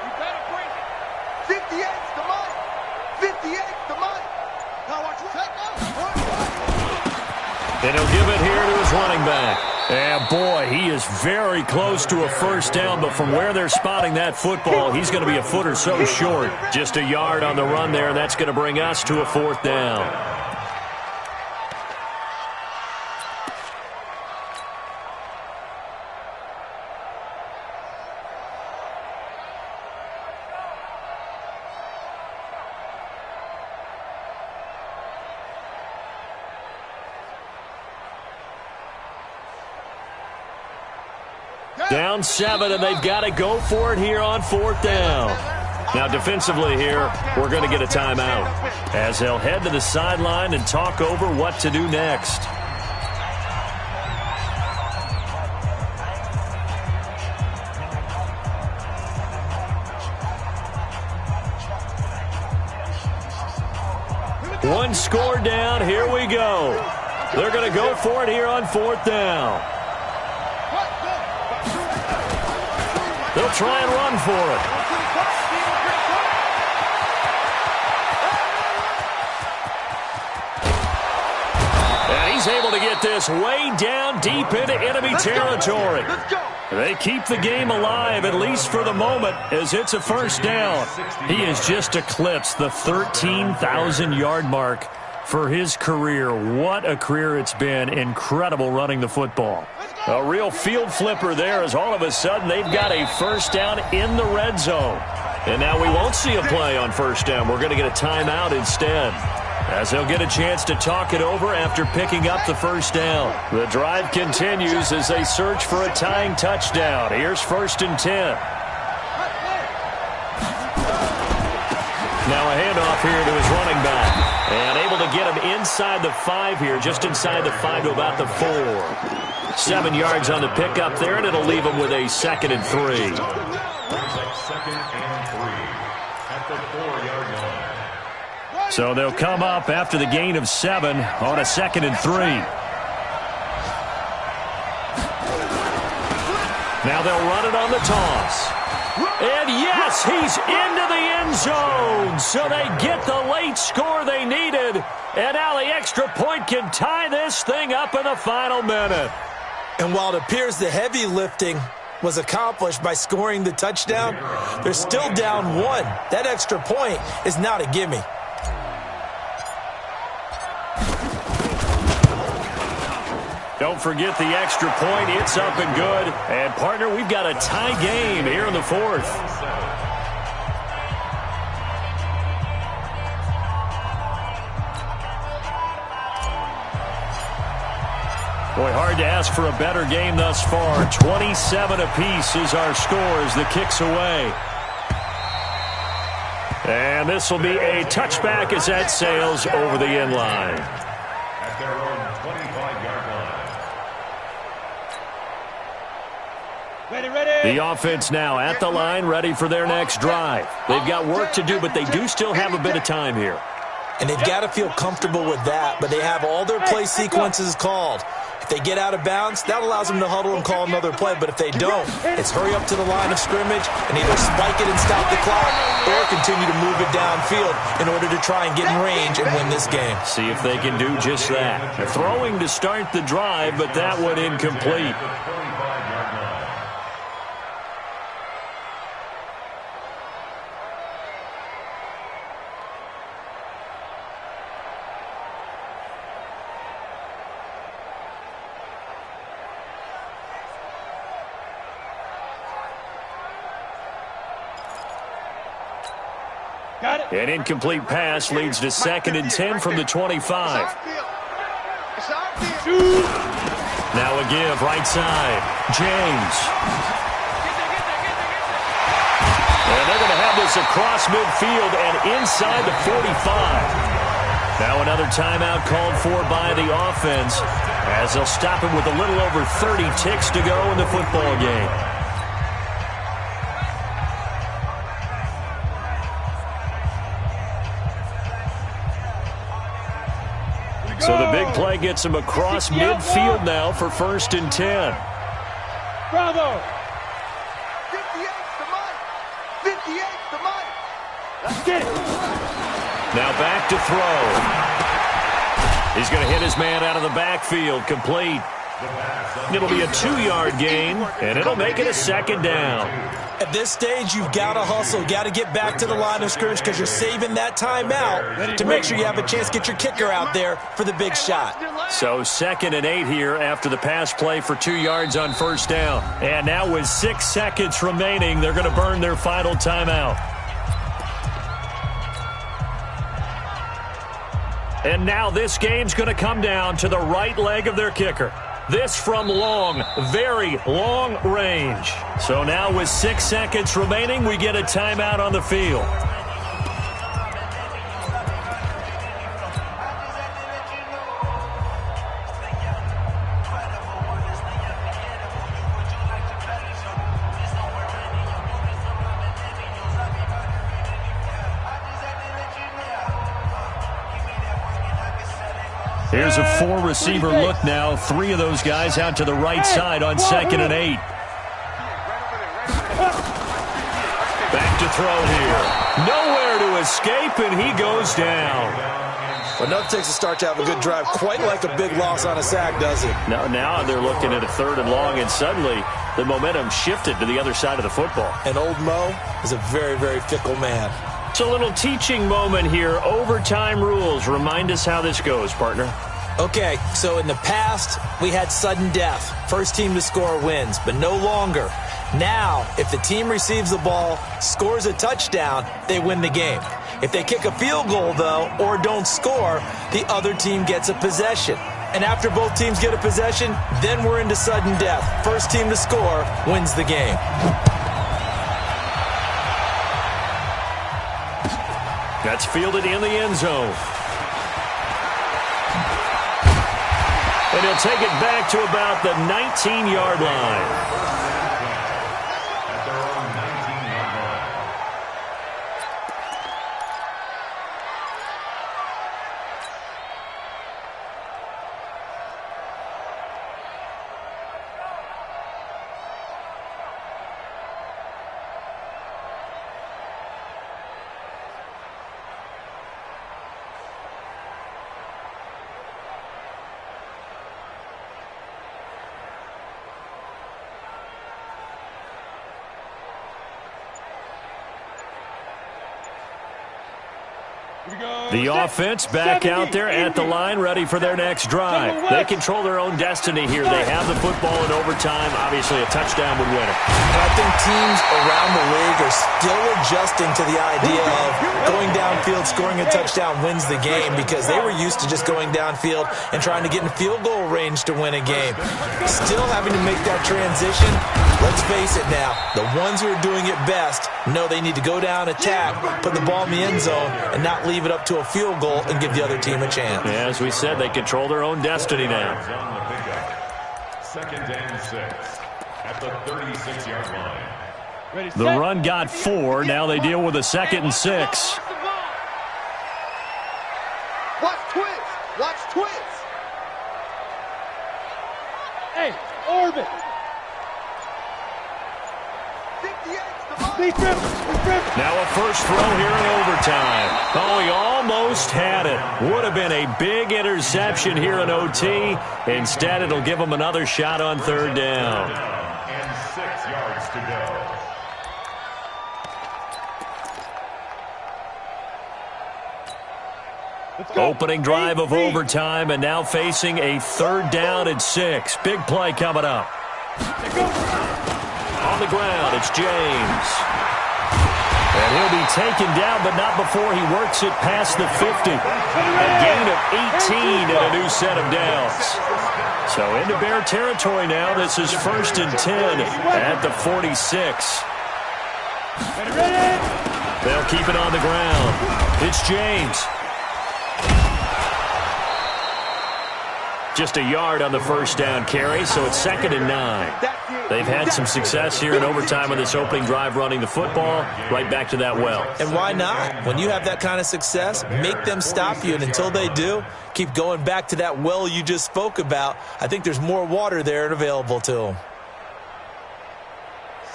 You better bring it. 58's the Mike. 58's the Mike. Now watch your take off. And he'll give it here to his running back. And boy, he is very close to a first down, but from where they're spotting that football, he's going to be a foot or so short. Just a yard on the run there, and that's going to bring us to a 4th down. Down 7, and they've got to go for it here on 4th down. Now, defensively here, we're going to get a timeout as they'll head to the sideline and talk over what to do next. One score down. Here we go. They're going to go for it here on 4th down. They'll try and run for it. And he's able to get this way down deep into enemy territory. They keep the game alive, at least for the moment, as it's a 1st down. He has just eclipsed the 13,000-yard mark for his career. What a career it's been. Incredible running the football. A real field flipper there, as all of a sudden they've got a 1st down in the red zone. And now we won't see a play on 1st down. We're going to get a timeout instead, as they'll get a chance to talk it over after picking up the 1st down. The drive continues as they search for a tying touchdown. Here's 1st and 10. Now a handoff here to his running back. And able to get him inside the 5 here, just inside the 5 to about the 4. 7 yards on the pickup there, and it'll leave him with a 2nd and 3. 2nd and 3 at the 4-yard line. So they'll come up after the gain of 7 on a 2nd and 3. Now they'll run it on the toss. And yes, he's into the end zone. So they get the late score they needed. And now the extra point can tie this thing up in the final minute. And while it appears the heavy lifting was accomplished by scoring the touchdown, they're still down 1. That extra point is not a gimme. Don't forget the extra point. It's up and good. And, partner, we've got a tie game here in the 4th. Boy, hard to ask for a better game thus far. 27 apiece is our score as the kick's away. And this will be a touchback as that sails over the end line. At their own 25-yard line. Ready. The offense now at the line, ready for their next drive. They've got work to do, but they do still have a bit of time here. And they've got to feel comfortable with that, but they have all their play sequences called. If they get out of bounds, that allows them to huddle and call another play. But if they don't, it's hurry up to the line of scrimmage and either spike it and stop the clock or continue to move it downfield in order to try and get in range and win this game. See if they can do just that. Throwing to start the drive, but that one incomplete. Got it. An incomplete pass leads to 2nd and 10 from the 25. Now a give, right side. James. And they're going to have this across midfield and inside the 45. Now another timeout called for by the offense as they'll stop him with a little over 30 ticks to go in the football game. So the big play gets him across midfield now for 1st and 10. Bravo. 58's the money. 58's the money. Let's get it. Now back to throw. He's going to hit his man out of the backfield, complete. It'll be a 2-yard gain, and it'll make it a 2nd down. At this stage, you've got to hustle, got to get back to the line of scrimmage because you're saving that timeout to make sure you have a chance to get your kicker out there for the big shot. So 2nd and 8 here after the pass play for 2 yards on 1st down. And now with 6 seconds remaining, they're going to burn their final timeout. And now this game's going to come down to the right leg of their kicker. This from long, very long range. So now with 6 seconds remaining, we get a timeout on the field. Here's a 4-receiver look now. 3 of those guys out to the right side on 2nd and 8. Back to throw here. Nowhere to escape, and he goes down. Enough takes to start to have a good drive. Quite like a big loss on a sack, does it? Now they're looking at a 3rd and long, and suddenly the momentum shifted to the other side of the football. And old Mo is a very, very fickle man. It's a little teaching moment here. Overtime rules. Remind us how this goes, partner. Okay, so in the past, we had sudden death. First team to score wins, but no longer. Now, if the team receives the ball, scores a touchdown, they win the game. If they kick a field goal, though, or don't score, the other team gets a possession. And after both teams get a possession, then we're into sudden death. First team to score wins the game. That's fielded in the end zone. And he'll take it back to about the 19-yard line. The offense back out there at the line, ready for their next drive. They control their own destiny here. They have the football in overtime. Obviously, a touchdown would win it. And I think teams around the league are still adjusting to the idea of going downfield, scoring a touchdown wins the game, because they were used to just going downfield and trying to get in field goal range to win a game. Still having to make that transition. Let's face it now, the ones who are doing it best know they need to go down, attack, put the ball in the end zone, and not leave it up to a field goal and give the other team a chance. Yeah, as we said, they control their own destiny now. 2nd and 6 at the 36-yard line. The run got 4. Now they deal with a 2nd and 6. Watch twist. Watch twist. Hey, orbit. Now a first throw here in overtime. Oh, he almost had it. Would have been a big interception here in OT. Instead, it'll give him another shot on 3rd down. And 6 yards to go. Opening drive of overtime, and now facing a 3rd down and 6. Big play coming up. On the ground, it's James. And he'll be taken down, but not before he works it past the 50. A gain of 18 and a new set of downs. So into Bear territory now. This is 1st and 10 at the 46. They'll keep it on the ground. It's James. Just a yard on the first down carry, so it's 2nd and 9. They've had some success here in overtime on this opening drive running the football. Right back to that well. And why not? When you have that kind of success, make them stop you, and until they do, keep going back to that well you just spoke about. I think there's more water there and available to them.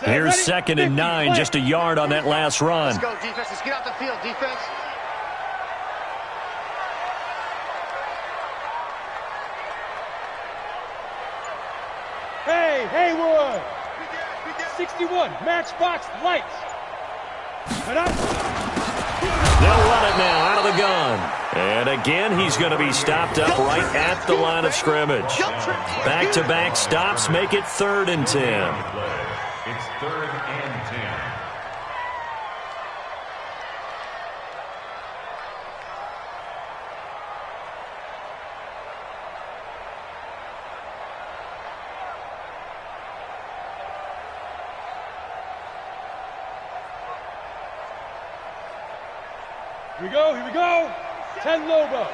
Here's 2nd and 9, just a yard on that last run. Let's go, defense. Let's get out the field, defense. Hey, Haywood! 61, matchbox lights. They'll run it now out of the gun. And again, he's going to be stopped up right at the line of scrimmage. Back-to-back stops make it 3rd and 10. It's 3rd and 10. Here we go, here we go. 10 Lobo.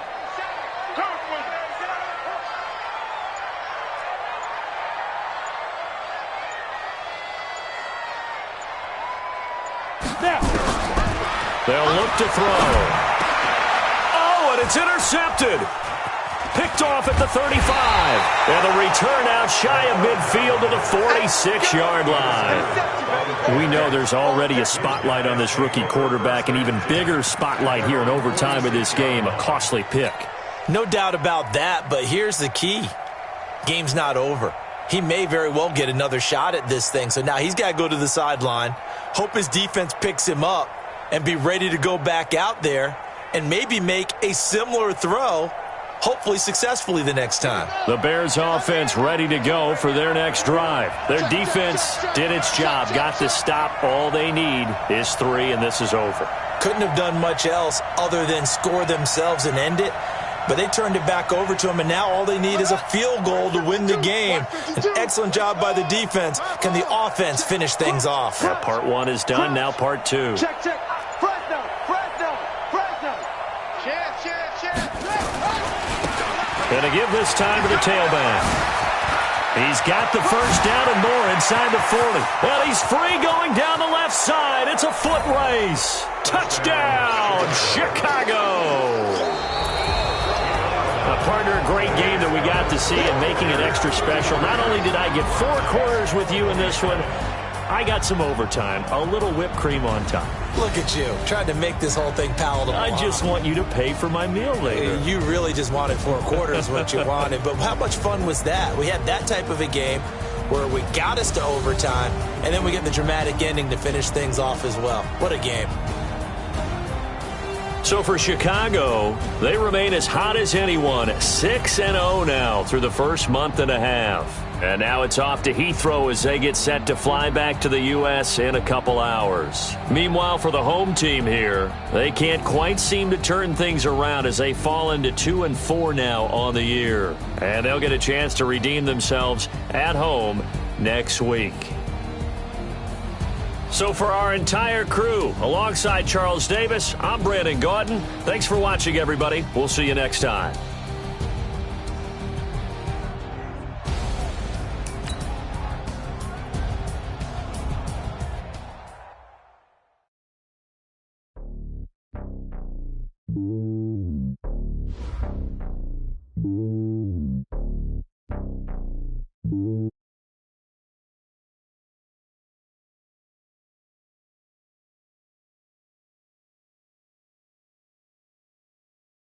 Now. They'll look to throw. Oh, and it's intercepted. Picked off at the 35. And the return out shy of midfield to the 46-yard line. We know there's already a spotlight on this rookie quarterback, an even bigger spotlight here in overtime of this game, a costly pick. No doubt about that, but here's the key. Game's not over. He may very well get another shot at this thing, so now he's got to go to the sideline, hope his defense picks him up, and be ready to go back out there and maybe make a similar throw, hopefully successfully the next time. The Bears offense ready to go for their next drive. Their defense did its job, got the stop. All they need is 3, and this is over. Couldn't have done much else other than score themselves and end it, but they turned it back over to him, and now all they need is a field goal to win the game. An excellent job by the defense. Can the offense finish things off? Well, part 1 is done, now part 2. Check, check. Fresno, Fresno, Fresno. Going to give this time to the tailback. He's got the first down and more inside the 40. Well, he's free going down the left side. It's a foot race. Touchdown, Chicago. Partner, a great game that we got to see and making it extra special. Not only did I get 4 quarters with you in this one, I got some overtime, a little whipped cream on top. Look at you, trying to make this whole thing palatable. I just want you to pay for my meal later. You really just wanted 4 quarters, what you wanted. But how much fun was that? We had that type of a game where we got us to overtime, and then we get the dramatic ending to finish things off as well. What a game. So for Chicago, they remain as hot as anyone, 6-0 now through the first month and a half. And now it's off to Heathrow as they get set to fly back to the U.S. in a couple hours. Meanwhile, for the home team here, they can't quite seem to turn things around as they fall into 2-4 now on the year. And they'll get a chance to redeem themselves at home next week. So for our entire crew, alongside Charles Davis, I'm Brandon Gaudin. Thanks for watching, everybody. We'll see you next time.